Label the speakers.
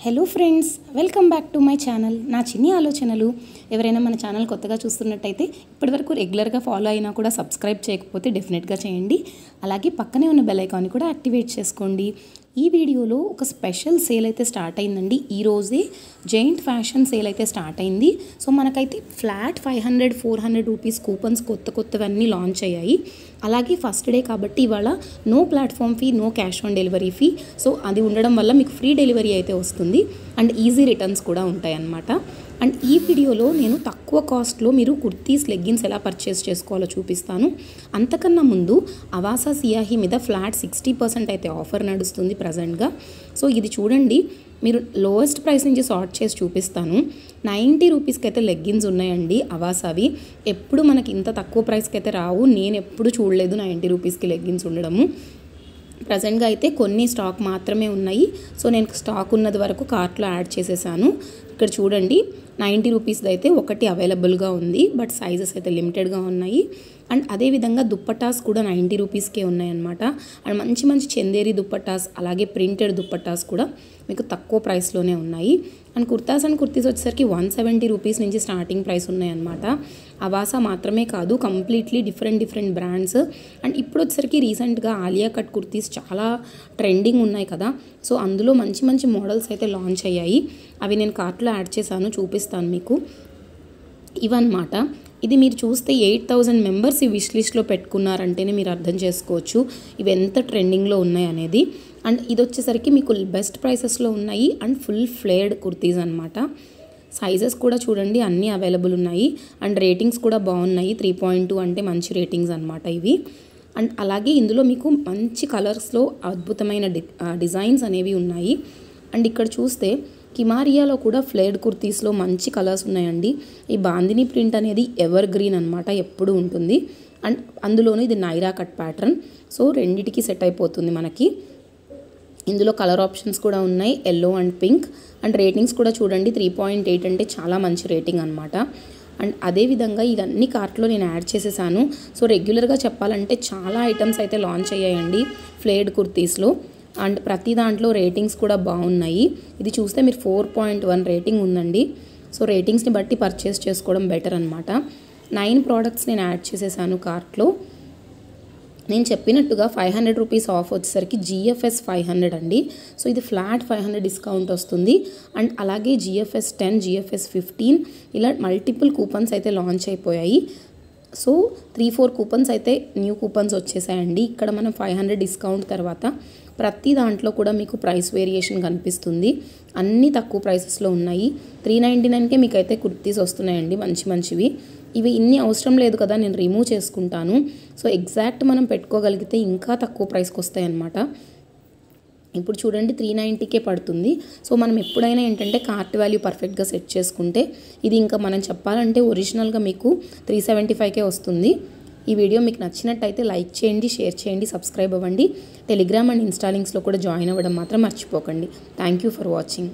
Speaker 1: Hello friends, welcome back to my channel. నా చిన్ని ఆలోచనలు. ఎవరైనా మన ఛానల్ కొత్తగా చూస్తున్నట్టయితే ఇప్పటివరకు రెగ్యులర్గా ఫాలో అయినా కూడా సబ్స్క్రైబ్ చేయకపోతే డెఫినెట్గా చేయండి. అలాగే పక్కనే ఉన్న బెల్ ఐకాన్ని కూడా యాక్టివేట్ చేసుకోండి. ఈ వీడియోలో ఒక స్పెషల్ సేల్ అయితే స్టార్ట్ అయిందండి. ఈరోజే జైంట్ ఫ్యాషన్ సేల్ అయితే స్టార్ట్ అయింది. సో మనకైతే ఫ్లాట్ 500-400 రూపీస్ కూపన్స్ కొత్తవన్నీ లాంచ్ అయ్యాయి. అలాగే ఫస్ట్ డే కాబట్టి ఇవాళ no platform fee, no cash on delivery fee. So అది ఉండడం వల్ల మీకు ఫ్రీ డెలివరీ అయితే వస్తుంది అండ్ ఈజీ రిటర్న్స్ కూడా ఉంటాయి అన్నమాట. అండ్ ఈ వీడియోలో నేను తక్కువ కాస్ట్లో మీరు కుర్తీస్, లెగ్గిన్స్ ఎలా పర్చేస్ చేసుకోవాలో చూపిస్తాను. అంతకన్నా ముందు అవాసా సియాహి మీద ఫ్లాట్ 60% అయితే ఆఫర్ నడుస్తుంది ప్రజెంట్గా. సో ఇది చూడండి, మీరు లోయెస్ట్ ప్రైస్ నుంచి సార్ట్ చేసి చూపిస్తాను. 90 రూపీస్కి అయితే లెగ్గిన్స్ ఉన్నాయండి అవాసావి. ఎప్పుడు మనకి ఇంత తక్కువ ప్రైస్కి అయితే రావు. నేను ఎప్పుడు చూడలేదు 90 రూపీస్కి లెగ్గిన్స్ ఉండడము. ప్రజెంట్గా అయితే కొన్ని స్టాక్ మాత్రమే ఉన్నాయి. సో నేను స్టాక్ ఉన్నది వరకు కార్ట్లో యాడ్ చేసేసాను. ఇక్కడ చూడండి, 90 రూపీస్ది అయితే ఒకటి అవైలబుల్గా ఉంది, బట్ సైజెస్ అయితే లిమిటెడ్గా ఉన్నాయి. అండ్ అదేవిధంగా దుప్పటాస్ కూడా 90 రూపీస్కే ఉన్నాయన్నమాట. అండ్ మంచి మంచి చందేరి దుప్పటాస్, అలాగే ప్రింటెడ్ దుప్పటాస్ కూడా మీకు తక్కువ ప్రైస్లోనే ఉన్నాయి. అండ్ కుర్తాస్ అండ్ కుర్తీస్ వచ్చేసరికి 170 రూపీస్ నుంచి స్టార్టింగ్ ప్రైస్ ఉన్నాయన్నమాట. అవాసా మాత్రమే కాదు, కంప్లీట్లీ డిఫరెంట్ బ్రాండ్స్. అండ్ ఇప్పుడు వచ్చేసరికి రీసెంట్గా ఆలియా కట్ కుర్తీస్ చాలా ట్రెండింగ్ ఉన్నాయి కదా. సో అందులో మంచి మోడల్స్ అయితే లాంచ్ అయ్యాయి. అవి నేను కార్ట్లో యాడ్ చేశాను, చూపిస్తాను మీకు. ఇవన్నమాట. ఇది మీరు చూస్తే 8000 మెంబర్స్ ఈ విష్ లిస్ట్లో పెట్టుకున్నారంటేనే మీరు అర్థం చేసుకోవచ్చు ఇవి ఎంత ట్రెండింగ్లో ఉన్నాయి అనేది. అండ్ ఇది వచ్చేసరికి మీకు బెస్ట్ ప్రైసెస్లో ఉన్నాయి అండ్ ఫుల్ ఫ్లేర్డ్ కుర్తీస్ అనమాట. సైజెస్ కూడా చూడండి అన్నీ అవైలబుల్ ఉన్నాయి. అండ్ రేటింగ్స్ కూడా బాగున్నాయి. 3.2 అంటే మంచి రేటింగ్స్ అనమాట ఇవి. అండ్ అలాగే ఇందులో మీకు మంచి కలర్స్లో అద్భుతమైన డిజైన్స్ అనేవి ఉన్నాయి. అండ్ ఇక్కడ చూస్తే కిమారియాలో కూడా ఫ్లేర్డ్ కుర్తీస్లో మంచి కలర్స్ ఉన్నాయండి. ఈ బాందిని ప్రింట్ అనేది ఎవర్ గ్రీన్ అనమాట, ఎప్పుడు ఉంటుంది. అండ్ అందులోనూ ఇది నైరా కట్ ప్యాటర్న్. సో రెండిటికి సెట్ అయిపోతుంది మనకి. ఇందులో కలర్ ఆప్షన్స్ కూడా ఉన్నాయి, yellow and pink. And ratings కూడా చూడండి, 3.8 అంటే చాలా మంచి రేటింగ్ అనమాట. అండ్ అదేవిధంగా ఇవన్నీ కార్ట్లో నేను యాడ్ చేసేసాను. సో రెగ్యులర్గా చెప్పాలంటే చాలా ఐటమ్స్ అయితే లాంచ్ అయ్యాయండి ఫ్లేర్డ్ కుర్తీస్లో. అండ్ ప్రతి దాంట్లో రేటింగ్స్ కూడా బాగున్నాయి. ఇది చూస్తే మీరు 4.1 రేటింగ్ ఉందండి. సో రేటింగ్స్ని బట్టి పర్చేస్ చేసుకోవడం బెటర్ అనమాట. 9 ప్రోడక్ట్స్ నేను యాడ్ చేసేసాను కార్ట్లో. నేను చెప్పినట్టుగా 500 రూపీస్ ఆఫ్ వచ్చేసరికి GFS 500 అండి. సో ఇది ఫ్లాట్ 500 డిస్కౌంట్ వస్తుంది. అండ్ అలాగే GFS 10, GFS 15 ఇలా మల్టిపుల్ కూపన్స్ అయితే లాంచ్ అయిపోయాయి. సో 3-4 కూపన్స్ అయితే న్యూ కూపన్స్ వచ్చేసాయండి. ఇక్కడ మనం 500 డిస్కౌంట్ తర్వాత ప్రతి దాంట్లో కూడా మీకు ప్రైస్ వేరియేషన్ కనిపిస్తుంది. అన్నీ తక్కువ ప్రైసెస్లో ఉన్నాయి. 399కే మీకు అయితే కుర్తీస్ వస్తున్నాయండి మంచివి. ఇవి ఇన్ని అవసరం లేదు కదా, నేను రిమూవ్ చేసుకుంటాను. సో ఎగ్జాక్ట్ మనం పెట్టుకోగలిగితే ఇంకా తక్కువ ప్రైస్కి వస్తాయి అన్నమాట. ఇప్పుడు చూడండి 390కే పడుతుంది. సో మనం ఎప్పుడైనా ఏంటంటే కార్ట్ వాల్యూ పర్ఫెక్ట్గా సెట్ చేసుకుంటే ఇది ఇంకా మనం చెప్పాలంటే ఒరిజినల్గా మీకు 375కే వస్తుంది. ఈ వీడియో మీకు నచ్చినట్టయితే లైక్ చేయండి, షేర్ చేయండి, సబ్స్క్రైబ్ అవ్వండి. టెలిగ్రామ్ అండ్ ఇన్స్టా లింక్స్లో కూడా జాయిన్ అవ్వడం మాత్రం మర్చిపోకండి. Thank you for watching.